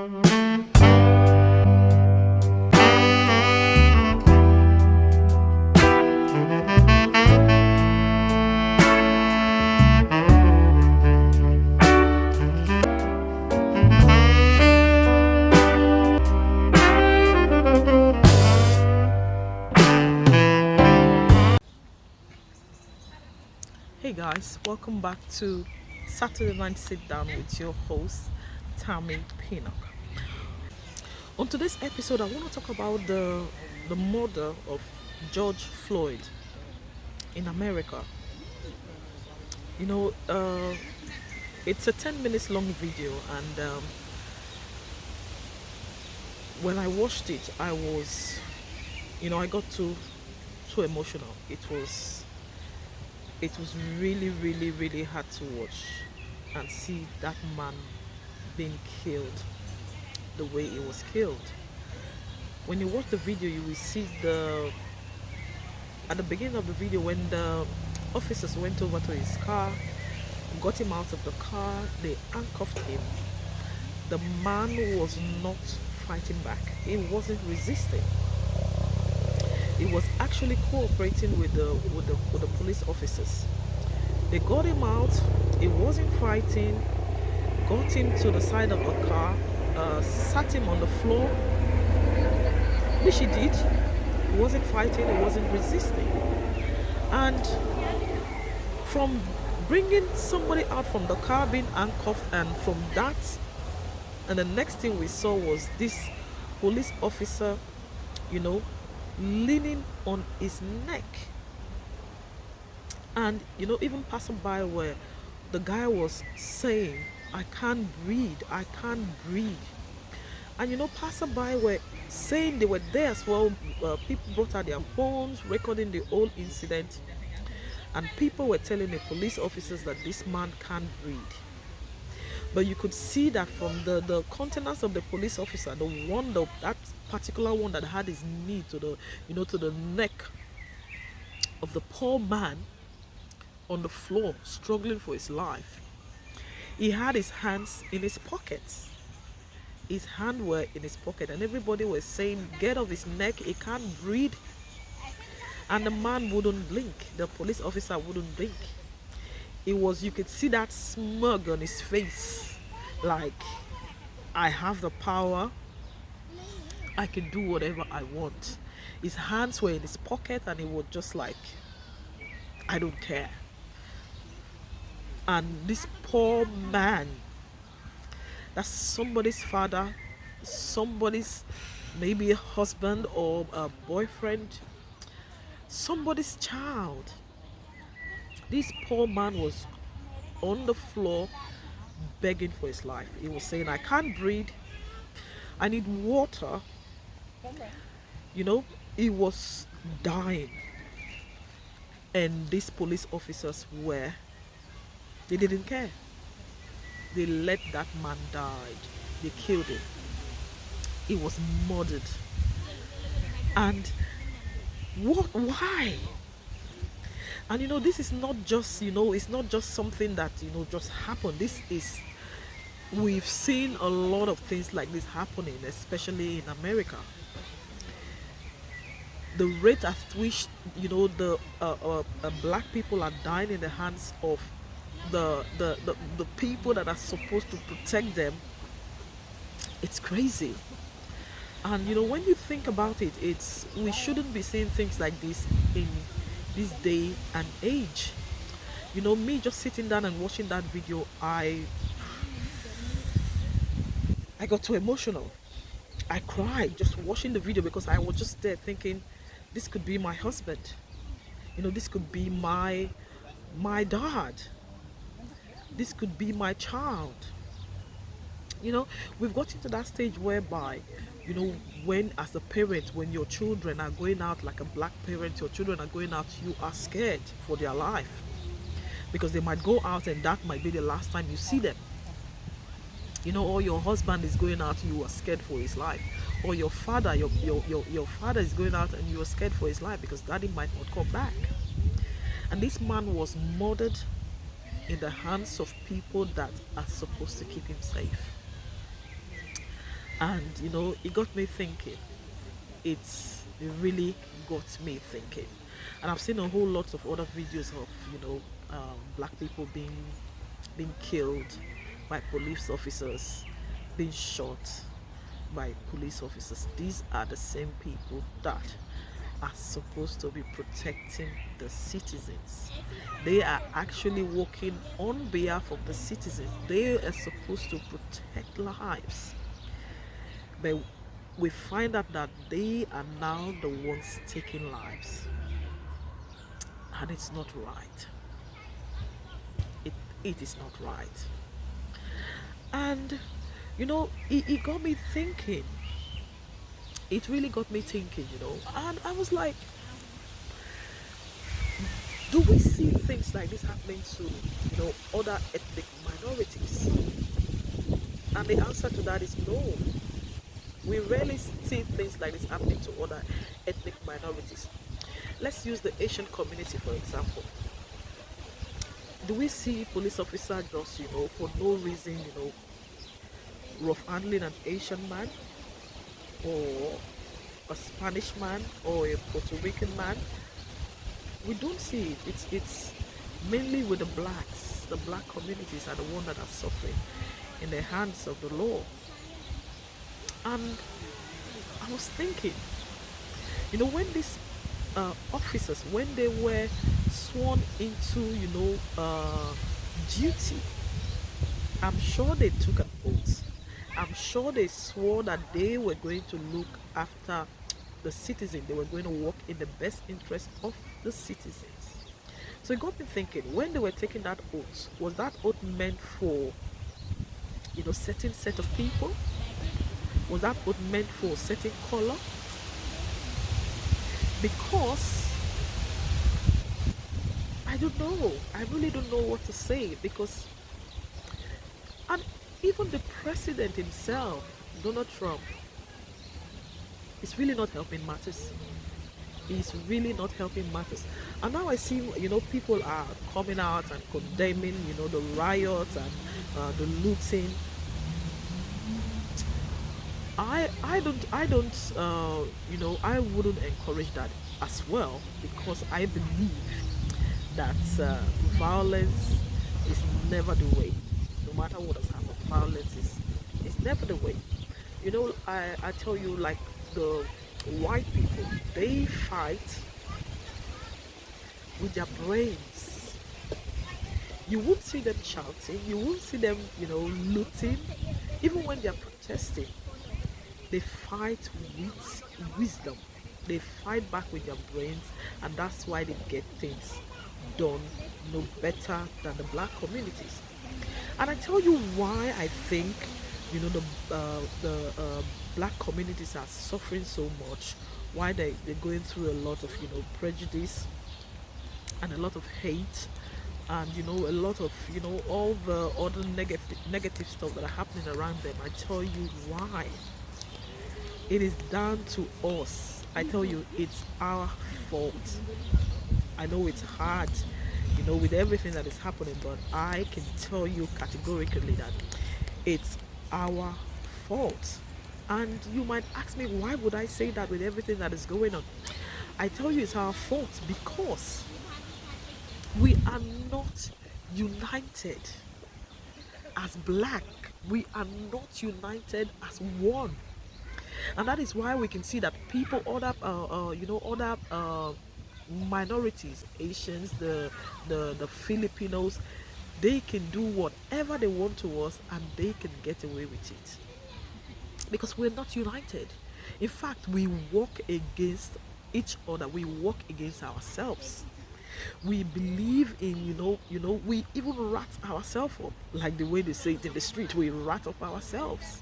Hey guys, welcome back to Saturday Night Sit Down with your host, Tammy Pinnock. On today's episode, I want to talk about the murder of George Floyd in America. You know, it's a 10 minutes long video, and when I watched it, I got too emotional. It was really, really, really hard to watch and see that man being killed the way he was killed. When you watch the video, you will see at the beginning of the video when the officers went over to his car, got him out of the car, they handcuffed him. The man was not fighting back. He wasn't resisting. He was actually cooperating with the police officers. They got him out. He wasn't fighting. Got him to the side of the car, sat him on the floor, which he did. He wasn't fighting. He wasn't resisting. And from bringing somebody out from the car, being handcuffed, and from that, and the next thing we saw was this police officer, leaning on his neck, and even passing by where the guy was saying, I can't breathe, and passerby were saying they were there as well. People brought out their phones recording the whole incident, and people were telling the police officers that this man can't breathe. But you could see that from the countenance of the police officer, that particular one that had his knee to the neck of the poor man on the floor, struggling for his life. He had his hands in his pockets. His hands were in his pocket, and everybody was saying, get off his neck, he can't breathe. And the man wouldn't blink. The police officer wouldn't blink. You could see that smug on his face, like, I have the power, I can do whatever I want. His hands were in his pocket, and he was just like, I don't care. And this poor man, that's somebody's father, somebody's maybe a husband or a boyfriend, somebody's child. This poor man was on the floor begging for his life. He was saying, I can't breathe, I need water. He was dying. And these police officers they didn't care. They let that man die. They killed him. He was murdered. And why? And this is not just, it's not just something that, just happened. We've seen a lot of things like this happening, especially in America. The rate at which, the black people are dying in the hands of the people that are supposed to protect them, it's crazy. And when you think about it, we shouldn't be seeing things like this in this day and age. Me just sitting down and watching that video, I got too emotional. I cried just watching the video, because I was just there thinking, this could be my husband, this could be my dad, this could be my child. We've gotten to that stage whereby, when as a parent, when your children are going out, like a black parent, your children are going out, you are scared for their life, because they might go out and that might be the last time you see them. Or your husband is going out, you are scared for his life. Or your father, your father is going out and you are scared for his life because daddy might not come back. And this man was murdered in the hands of people that are supposed to keep him safe. And it got me thinking. It really got me thinking. And I've seen a whole lot of other videos of black people being killed by police officers, being shot by police officers. These are the same people that are supposed to be protecting the citizens. They are actually working on behalf of the citizens. They are supposed to protect lives. But we find out that they are now the ones taking lives. And it's not right. It is not right. And it got me thinking. It really got me thinking. And I was like, do we see things like this happening to other ethnic minorities? And the answer to that is no. We rarely see things like this happening to other ethnic minorities. Let's use the Asian community for example. Do we see police officer just for no reason rough handling an Asian man, or a Spanish man, or a Puerto Rican man? We don't see it. It's mainly with the blacks. The black communities are the ones that are suffering in the hands of the law. And I was thinking, when these officers, when they were sworn into duty, I'm sure they took an oath. I'm sure they swore that they were going to look after the citizen. They were going to work in the best interest of the citizens. So it got me thinking, when they were taking that oath, was that oath meant for certain set of people? Was that oath meant for a certain color? Because I don't know. I really don't know what to say, because and even the president himself, Donald Trump, is really not helping matters. He's really not helping matters. And now I see, people are coming out and condemning, the riots and the looting. I wouldn't encourage that as well, because I believe that violence is never the way. No matter what has happened, violence is never the way. I tell you, like, the white people, they fight with their brains. You won't see them shouting, you won't see them, looting. Even when they are protesting, they fight with wisdom. They fight back with their brains, and that's why they get things done no better than the black communities. And I tell you why I think the black communities are suffering so much, why they're going through a lot of prejudice and a lot of hate, and a lot of all the other negative stuff that are happening around them. I tell you why. It is down to us. I tell you, it's our fault. I know it's hard, with everything that is happening, but I can tell you categorically that it's our fault. And you might ask me, why would I say that with everything that is going on? I tell you it's our fault because we are not united as black. We are not united as one. And that is why we can see that people, other minorities, Asians, the Filipinos, they can do whatever they want to us, and they can get away with it because we're not united. In fact, we work against each other. We work against ourselves. We believe in, we even rat ourselves up, like the way they say it in the street. We rat up ourselves.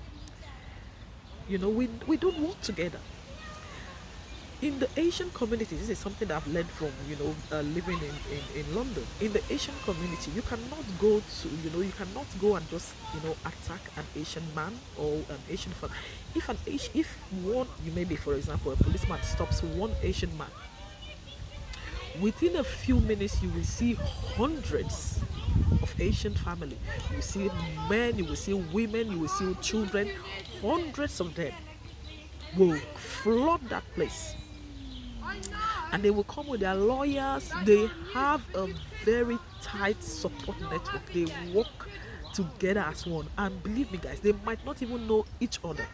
We don't work together. In the Asian community, this is something that I've learned from living in London. In the Asian community, you cannot go and just attack an Asian man or an Asian family. If one, maybe for example, a policeman stops one Asian man, within a few minutes you will see hundreds of Asian family. You will see men, you will see women, you will see children. Hundreds of them will flood that place, and they will come with their lawyers. They have a very tight support network. They work together as one, and believe me guys, they might not even know each other,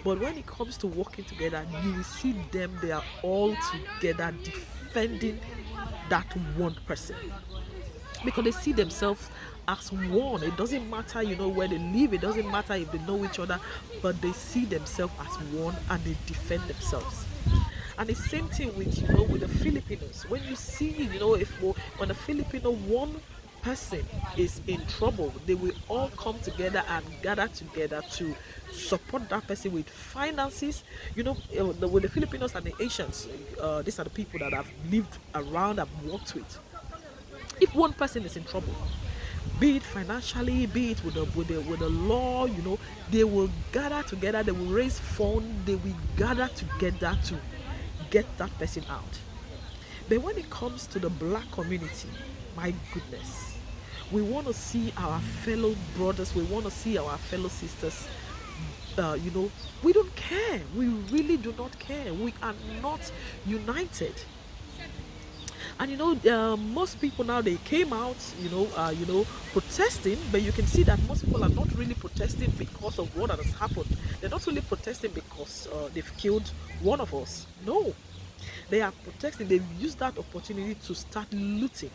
but when it comes to working together, you will see them. They are all together defending that one person, because they see themselves as one. It doesn't matter, where they live. It doesn't matter if they know each other, but they see themselves as one and they defend themselves. And the same thing with with the Filipinos. When you see, if when a Filipino, one person is in trouble, they will all come together and gather together to support that person with finances. With the Filipinos and the Asians, these are the people that I've lived around, I've worked with. If one person is in trouble, be it financially, be it with the law, they will gather together, they will raise funds, they will gather together to get that person out. But when it comes to the black community, my goodness, we want to see our fellow brothers, we want to see our fellow sisters. We don't care. We really do not care. We are not united. And most people now, they came out, protesting, but you can see that most people are not really protesting because of what has happened. They're not really protesting because they've killed one of us. No, they are protesting. They've used that opportunity to start looting.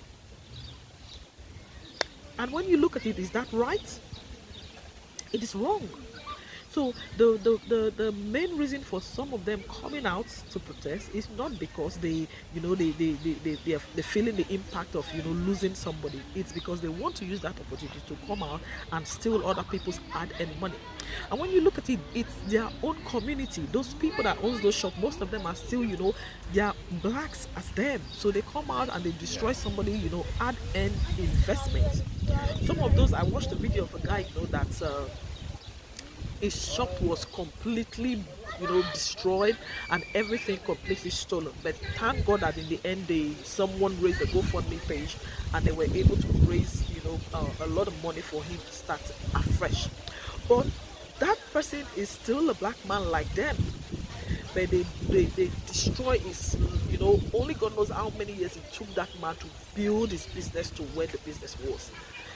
And when you look at it, is that right? It is wrong. So the main reason for some of them coming out to protest is not because they're feeling the impact of losing somebody. It's because they want to use that opportunity to come out and steal other people's hard-earned money. And when you look at it, it's their own community. Those people that owns those shops, most of them are still they are blacks as them. So they come out and they destroy somebody hard-earned investment. Some of those, I watched a video of a guy that his shop was completely destroyed and everything completely stolen, but thank God that in the end someone raised a GoFundMe page and they were able to raise a lot of money for him to start afresh. But that person is still a black man like them, but they destroy his only God knows how many years it took that man to build his business to where the business was.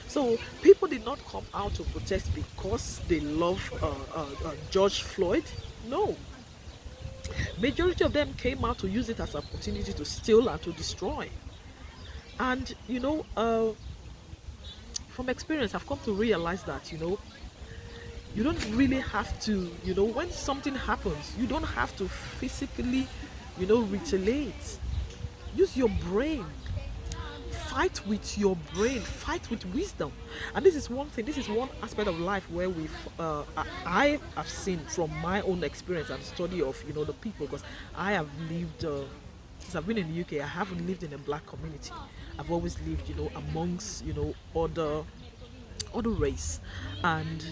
So people did not come out to protest because they love George Floyd. No. Majority of them came out to use it as an opportunity to steal and to destroy. And from experience, I've come to realize that you don't really have to, when something happens, you don't have to physically retaliate. Use your brain. Fight with your brain, fight with wisdom. And this is one thing, this is one aspect of life where I have seen from my own experience and study of the people, because I have lived since I've been in the UK. I haven't lived in a black community. I've always lived amongst other race, and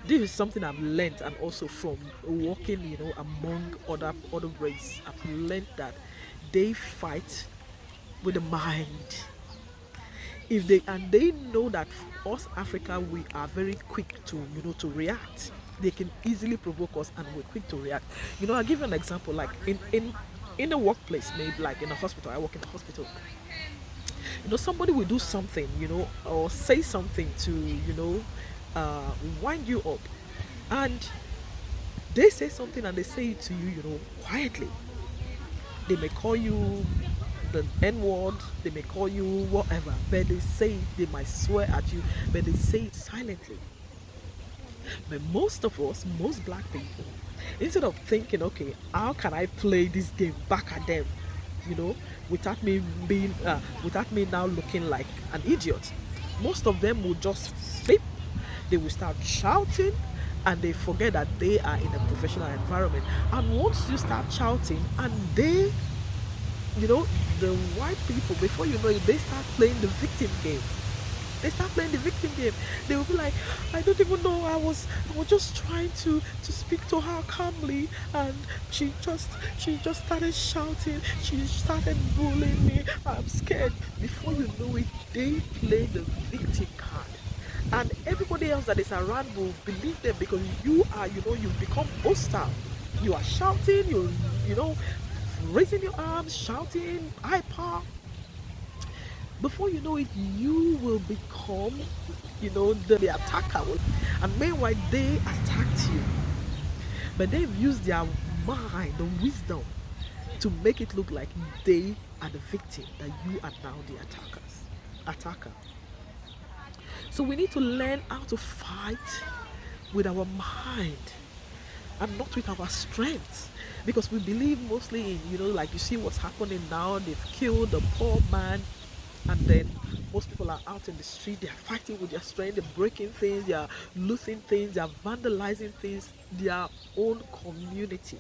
this is something I've learned. And also from walking among other race, I've learned that they fight with the mind. They know that us Africa, we are very quick to to react. They can easily provoke us and we're quick to react. I'll give you an example. Like in a workplace, maybe like in a hospital. I work in a hospital. Somebody will do something, or say something to wind you up, and they say something and they say it to you quietly. They may call you the N-word, they may call you whatever, but they might swear at you, but they say it silently. But most black people, instead of thinking, okay, how can I play this game back at them, without me now looking like an idiot, most of them will just flip. They will start shouting, and they forget that they are in a professional environment. And once you start shouting, and they the white people, before you know it, they start playing the victim game. They start playing the victim game. They will be like, I don't even know. I was just trying to speak to her calmly, and she just started shouting. She started bullying me. I'm scared. Before you know it, they play the victim card. And everybody else that is around will believe them because you become hostile. You are shouting, raising your arms, shouting, hyper. Before you know it, you will become, the attacker. And meanwhile, they attacked you. But they've used their mind, the wisdom, to make it look like they are the victim, that you are now the attacker. So we need to learn how to fight with our mind and not with our strength. Because we believe mostly in, like you see what's happening now, they've killed the poor man, and then most people are out in the street, they're fighting with their strength, they're breaking things, they're looting things, they're vandalizing things, their own community.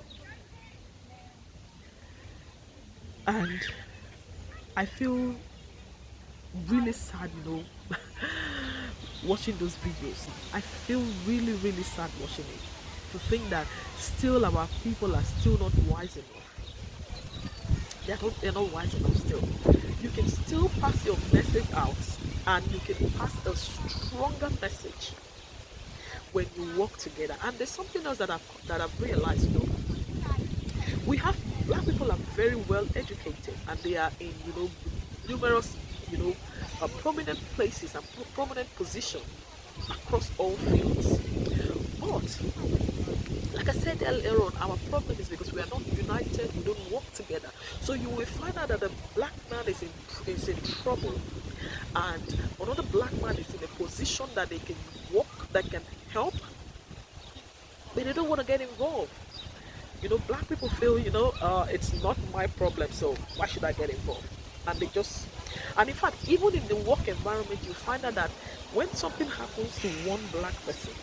And I feel really sad, watching those videos. I feel really, really sad watching it. To think that still our people are still not wise enough. They're not wise enough still. You can still pass your message out, and you can pass a stronger message when you work together. And there's something else that I've realized, we have black people are very well educated, and they are in numerous prominent places and prominent positions across all fields. But like I said earlier on, our problem is because we are not united, we don't work together. So you will find out that the black man is in trouble, and another black man is in a position that they can work, that can help, but they don't want to get involved. Black people feel, it's not my problem, so why should I get involved? And in fact, even in the work environment, you find out that when something happens to one black person,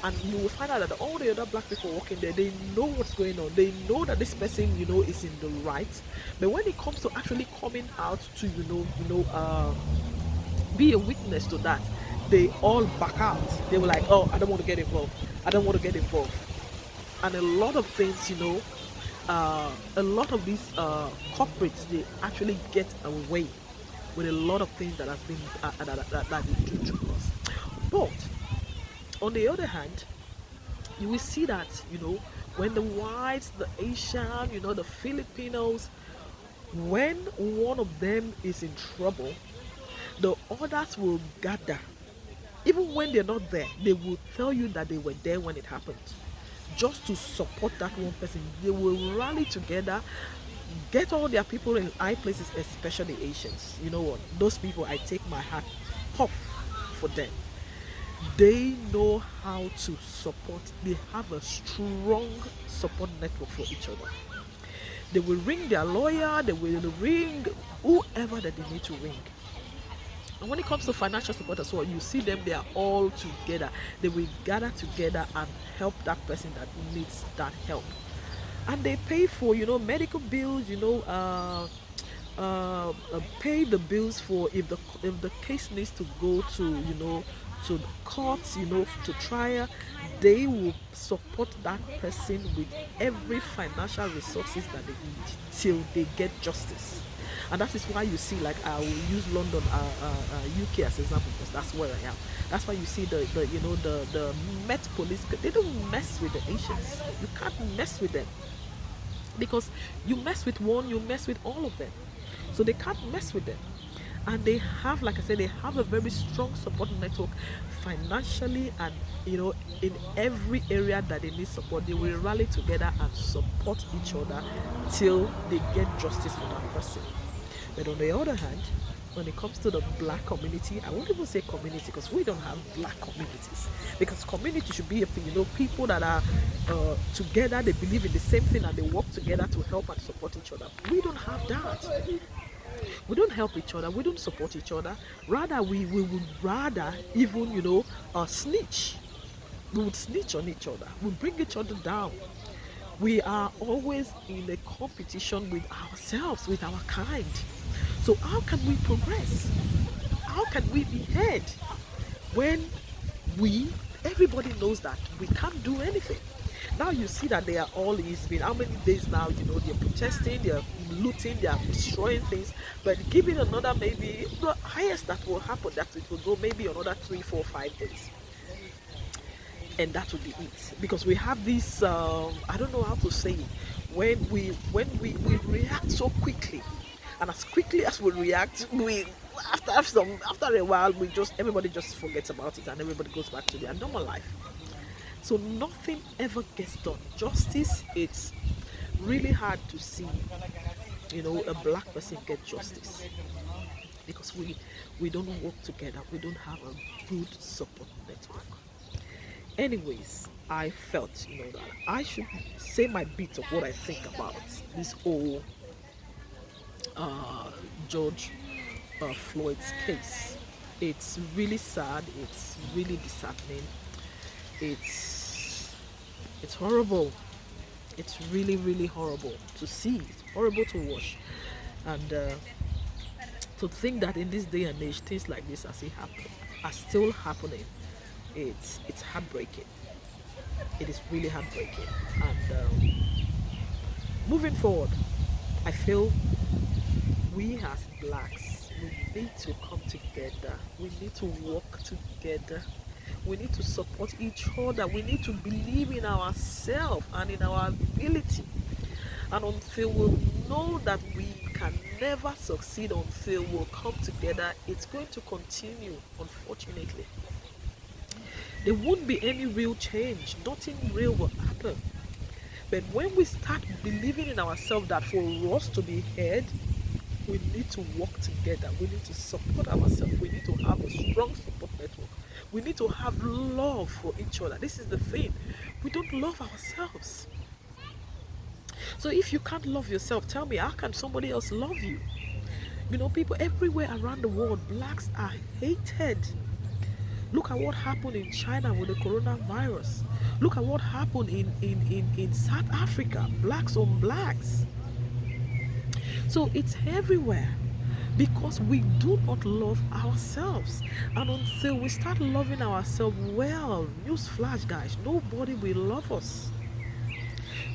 and you will find out that all the other black people working there, they know what's going on. They know that this person, is in the right. But when it comes to actually coming out to, be a witness to that, they all back out. They were like, oh, I don't want to get involved. I don't want to get involved. And a lot of things, a lot of these corporates, they actually get away with a lot of things that have been that they do to us. But on the other hand, you will see that when the whites, the Asian, the Filipinos, when one of them is in trouble, the others will gather. Even when they're not there, they will tell you that they were there when it happened, just to support that one person. They will rally together, get all their people in high places, especially Asians. You know what? Those people, I take my hat off for them. They know how to support. They have a strong support network for each other. They will ring their lawyer, they will ring whoever that they need to ring. And when it comes to financial support as well, you see them, they are all together. They will gather together and help that person that needs that help. And they pay for, medical bills, pay the bills for if the case needs to go to, to courts, to trial. They will support that person with every financial resources that they need till they get justice. And that is why you see, like, I will use London, UK as an example, because that's where I am. That's why you see the Met Police. They don't mess with the Asians. You can't mess with them, because you mess with one, you mess with all of them. So they can't mess with them. And they have, like I said, they have a very strong support network financially, and in every area that they need support, they will rally together and support each other till they get justice for that person. But on the other hand, when it comes to the black community, I won't even say community, because we don't have black communities. Because community should be people that are together, they believe in the same thing, and they work together to help and support each other. We don't have that. We don't help each other. We don't support each other. Rather, we would rather even snitch. We would snitch on each other. We bring each other down. We are always in a competition with ourselves, with our kind. So how can we progress? how can we be heard when we everybody knows that we can't do anything? Now you see that they are all, it's been how many days now, they're protesting, they're looting, they're destroying things, but give it another, maybe the highest that will happen, that it will go maybe another 3 4 5 days, and that will be it. Because we have this I don't know how to say it, when we react so quickly, and as quickly as we react, we after a while, we just everybody just forgets about it, and everybody goes back to their normal life. So nothing ever gets done. Justice, it's really hard to see, a black person get justice, because we don't work together. We don't have a good support network. Anyways, I felt, that I should say my bit of what I think about this whole uh, George Floyd's case. It's really sad. It's really disheartening. It's it's horrible. It's really, really horrible to see. It's horrible to watch, and to think that in this day and age, things like this are still happening. It's heartbreaking. It is really heartbreaking. And moving forward, I feel we as blacks, we need to come together. We need to work together. We need to support each other. We need to believe in ourselves and in our ability. And until we know that we can never succeed, until we'll come together, it's going to continue, unfortunately. There won't be any real change. Nothing real will happen. But when we start believing in ourselves that for us to be heard, we need to work together. We need to support ourselves. We need to have a strong support network. We need to have love for each other. This is the thing. We don't love ourselves. So if you can't love yourself, tell me, how can somebody else love you? People everywhere around the world, blacks are hated. Look at what happened in China with the coronavirus. Look at what happened in South Africa, blacks on blacks. So it's everywhere, because we do not love ourselves. And until we start loving ourselves, well, newsflash, guys, nobody will love us.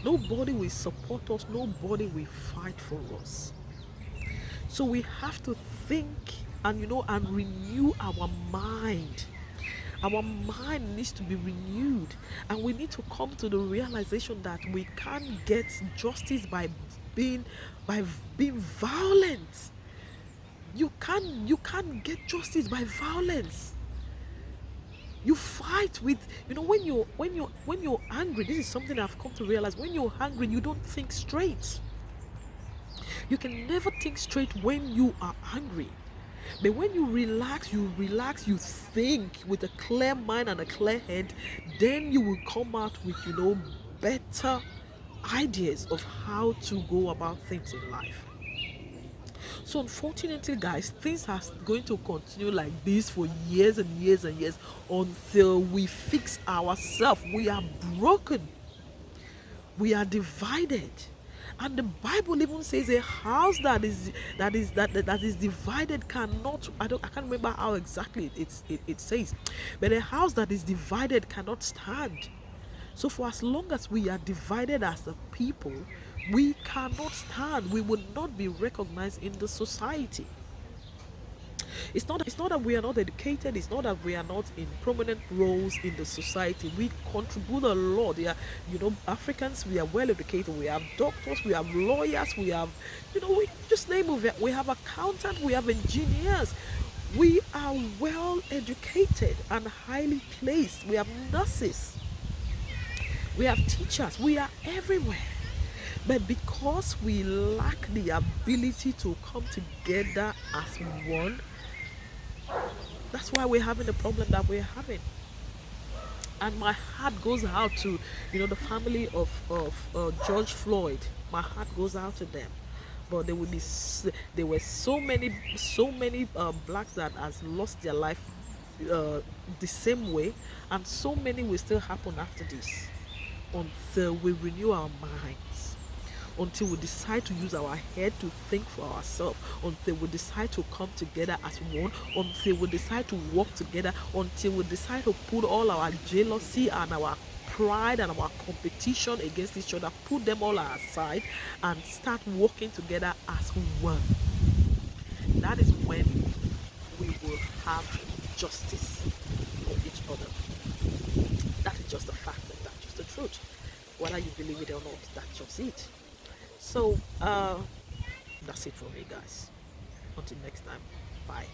Nobody will support us. Nobody will fight for us. So we have to think and renew our mind. Our mind needs to be renewed, and we need to come to the realization that we can't get justice by being violent. You can't get justice by violence. You fight with, when you're angry. This is something I've come to realize. When you're angry, you don't think straight. You can never think straight when you are angry. But when you relax, you think with a clear mind and a clear head, then you will come out with, better ideas of how to go about things in life. So unfortunately, guys, things are going to continue like this for years and years and years, until we fix ourselves. We are broken. We are divided. And the Bible even says a house that is divided cannot, I can't remember how exactly it says, but a house that is divided cannot stand. So for as long as we are divided as a people, we cannot stand. We will not be recognized in the society. It's not that we are not educated. It's not that we are not in prominent roles in the society. We contribute a lot. Africans, we are well educated. We have doctors, we have lawyers, we have, we just name it. We have accountants, we have engineers. We are well educated and highly placed. We have nurses, we have teachers. We are everywhere. But because we lack the ability to come together as one, that's why we're having the problem that we're having. And my heart goes out to, the family of George Floyd. My heart goes out to them. But there were so many blacks that has lost their life the same way, and so many will still happen after this, until we renew our minds, until we decide to use our head to think for ourselves, until we decide to come together as one, until we decide to work together, until we decide to put all our jealousy and our pride and our competition against each other, put them all aside and start working together as one. That is when we will have justice for each other. That is just a fact and that's just the truth. Whether you believe it or not, that's just it. So that's it for me, guys. Until next time, bye.